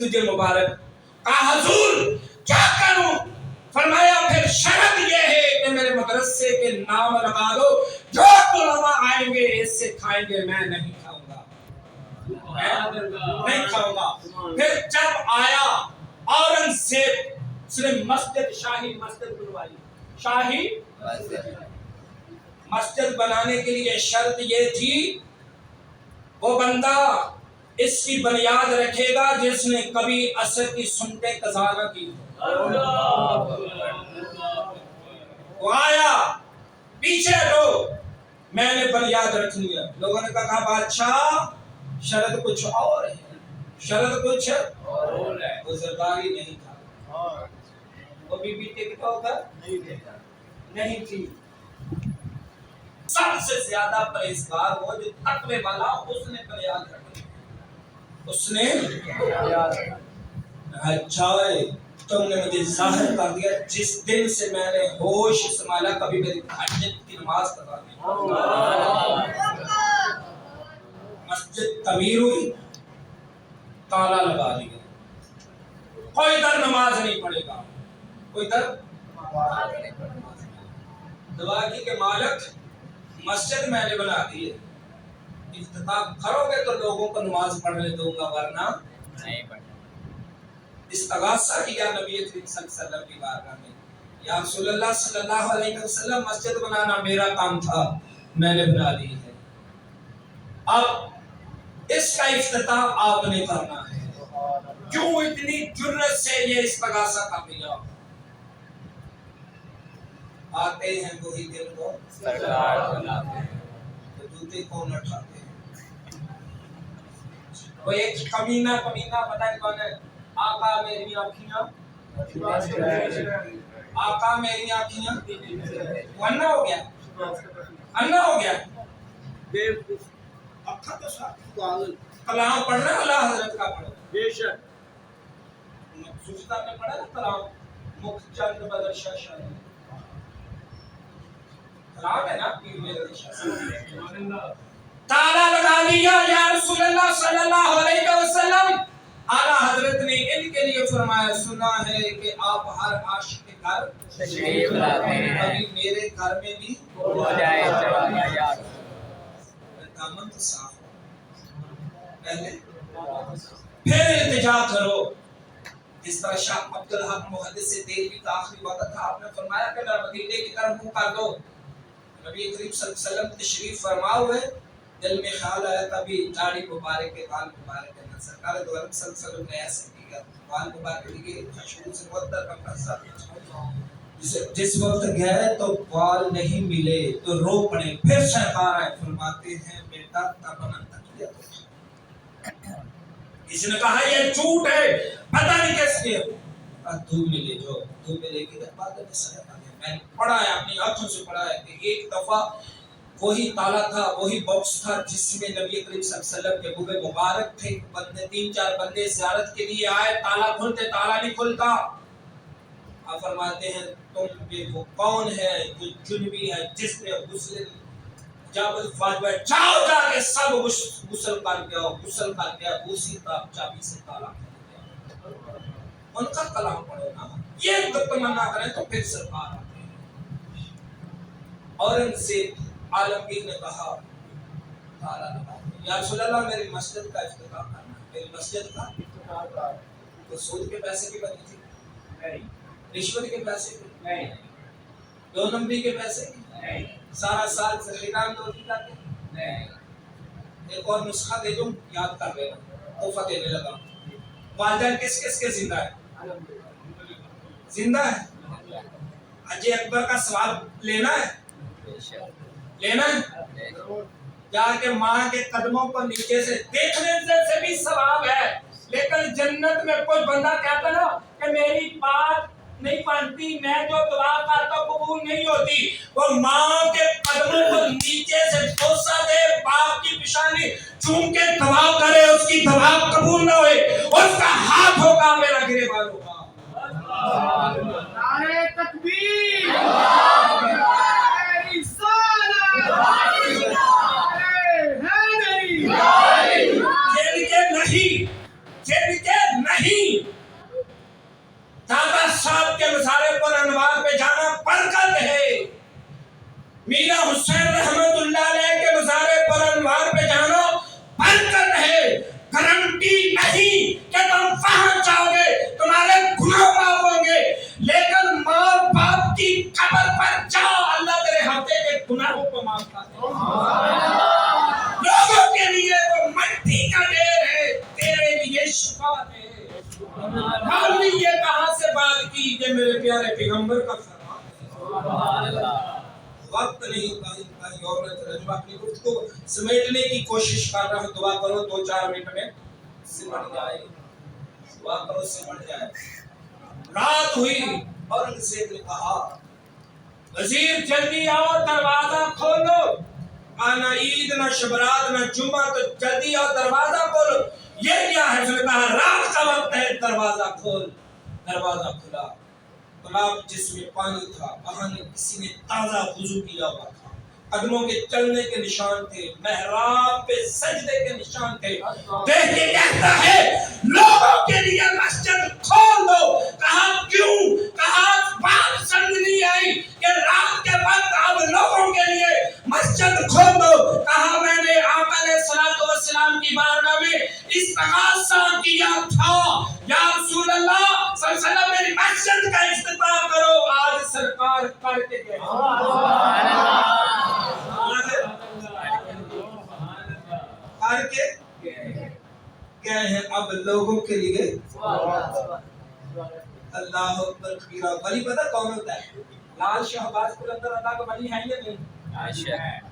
تجھے مبارک. کہا حضور کیا کروں؟ فرمایا پھر شرط یہ ہے کہ میرے مدرسے کے نام لگا دو، جو طلباء آئیں گے اس سے کھائیں گے، میں نہیں کھاؤں گا، نہیں کھاؤں گا. پھر جب آیا اورنگزیب، اس نے مسجد، شاہی مسجد بنوائی. شاہی مسجد بنانے کے لیے شرط یہ تھی وہ بندہ اس کی بنیاد رکھے گا جس نے کبھی عصر کی سنتیں قضا نہ کی. وہ آیا پیچھے ہٹو، میں نے بنیاد رکھنی ہے. لوگوں نے کہا بادشاہ شرط کچھ اور ہے، شرط کچھ اور ہے. وہ زرداری نہیں تھا، وہ بی بی ٹک ٹاک نہیں تھی. سب سے زیادہ پرہیزگار وہ جو تقوی والا، اس نے بنیاد رکھی. اس نے اچھا تم نے مجھے ظاہر کر دیا. جس دن سے میں نے ہوش سنبھالا کبھی میری تہجد کی نماز قضا نہیں. مسجد تعمیر ہوئی، تالا لگا دیا، کوئی در نماز نہیں پڑھے گا، کوئی در دعا کی کہ مالک مسجد میں نے بنا دی ہے، افتتاح کرو گے تو لوگوں کو نماز پڑھنے دوں گا ورنہ نہیں پڑھنے. استغاثہ کیا نبی کریم صلی اللہ علیہ وسلم کی بارگاہ میں، یا رسول اللہ صلی اللہ علیہ وسلم مسجد بنانا میرا کام تھا، میں نے بنا دی ہے، اب اس کا افتتاح آپ نے کرنا ہے. کیوں اتنی جرت سے یہ استغاثہ کر دیا؟ آتے ہیں وہی دن کو سرکار بناتے ہیں تو جوتے کون اٹھاتے ہیں. وہ ایک کمینہ پتہ نہیں کون ہے، آقا میری آنکھیاں، آقا میری آنکھیاں، وہ انا ہو گیا، انا ہو گیا. اکھا تو کلام پڑھنا اللہ حضرت کا پڑھو. بے شک سجدہ میں پڑھا نا کلام، مکھ چند بدر شاہ شاہ کلام ہے نا پیر میرے شاہ. تالا لگا لیا یا رسول اللہ صلی اللہ علیہ وسلم. اعلیٰ حضرت نے ان کے لیے فرمایا سنا ہے کہ آپ ہر عاشق کے گھر تشریف لاتے ہیں، کبھی میرے گھر میں بھی ہو جائے چڑھانا یاد. دامن تو صاف ہو پہلے، پھر التجا کرو. جس طرح شاہ عبدالحق محدث دہلوی کا آخری وقت تھا، آپ نے فرمایا کہ میرا مدینے کی طرف منہ کر دو. نبی کریم صلی اللہ علیہ وسلم تشریف فرما ہوئے، دل میں خیال آیا کبھی داڑھی مبارک ہے، بال مبارک ہے. سرکار دو عالم صلی اللہ علیہ وسلم نے ایسے کیا، بال مبارک لیے خشبو سے معطر کا قصہ. جس وقت گئے تو بال نہیں ملے تو رو پڑے. پھر سرکار آئے، فرماتے ہیں بیٹا تمنا تکیہ. اس نے کہا یہ جھوٹ ہے، پتہ نہیں کیسے کیا. دودھ میں لے جاؤ، دودھ میں لے کے بعد میں صدقہ دیا. میں نے پڑھا ہے، اپنی آنکھوں سے پڑھا ہے کہ ایک دفعہ وہی تالا تھا، وہی باکس تھا جس میں نبی کریم صلی اللہ علیہ وسلم کے بوے مبارک تھے. بندے 3-4 بندے زیارت کے لیے آئے، تالا کھولتے تالا نہیں کھلتا. آپ فرماتے ہیں تم پہ وہ کون ہے جو جنبی ہے جس نے غسل جب فاطمہ جاؤ جا کے سب غسل کر کے آؤ، غسل کر کے اسی چابی سے تالا کھول دیا. ان کا کلام پڑھو نا، یہ تمنا کریں تو پھر سرکار آتے ہیں. اور ان سے عالمگیر نے کہا تالا لگا یا رسول اللہ میری مسجد کا افتتاح کرنا. میری مسجد کا افتتاح تو سود کے پیسے کی بنی تھی نہیں، رشوت کے پیسے کی نہیں، 2 نمبری کے پیسے کی نہیں، سارا سال ذخیرہ دوزی کرتے نہیں. ایک اور نسخہ دے دوں یاد کر لینا، تحفہ دینے لگا. والدین کس کس کے زندہ ہے؟ زندہ ہے. حج اکبر کا ثواب لینا ہے، لینا ہے. جا کے ماں کے قدموں کو نیچے سے دیکھنے سے بھی ثواب ہے. لیکن جنت میں کوئی بندہ کہتا نا کہ میری بات نہیں مانتی، میں جو دعا کرتا ہوں قبول نہیں ہوتی، وہ ماں کے قدموں کو نیچے سے بوسہ دے، باپ کی پیشانی چوم کے دعا کرے، اس کی دعا قبول نہ ہوئے، اس کا ہاتھ ہوگا میرا گریبان ہوگا. نعرہ تکبیر، نہیں خالی یہ کہاں سے بات کی کہ میرے پیارے پیغمبر کا فرمان ہے. وقت نہیں ہوتا کہیں اور میں ترجمہ اپنی گفتگو سمیٹنے کی کوشش کر رہا ہوں. دعا کرو 2-4 منٹ میں سمٹ جائے. دعا کرو سمٹ جائے. رات ہوئی. اورنگزیب نے کہا وزیر جلدی آؤ دروازہ کھولو. نہ عید نہ شبرات نہ جمعہ تو جلدی آؤ دروازہ کھولو. یہ کیا ہے؟ اس نے کہا رات کا وقت ہے دروازہ کھول. دروازہ کھلا. تالاب جس میں پانی تھا وہاں کسی نے تازہ وضو کیا ہوا تھا. قدموں کے چلنے کے نشان تھے. محراب پہ سجدے کے نشان تھے. دیکھ کے کہتا ہے لوگوں کے لیے مسجد کھول دو. کہا کیوں؟ کہا بات سمجھ نہیں آئی کہ رات کے وقت اب لوگوں کے لیے مسجد کھول دو. کہا میں نے آقا علیہ الصلوۃ والسلام کی بارگاہ میں استغاثہ کیا تھا یا رسول اللہ صلی اللہ علیہ وسلم میری مسجد کا افتتاح کرو. آج سرکار کر کے گئے. کر کے گئے ہیں. اب لوگوں کے لیے اللہ اکبر کبیرہ. ولی پتہ کون ہوتا ہے؟ لال شہباز قلندر اللہ کا ولی ہے یا نہیں؟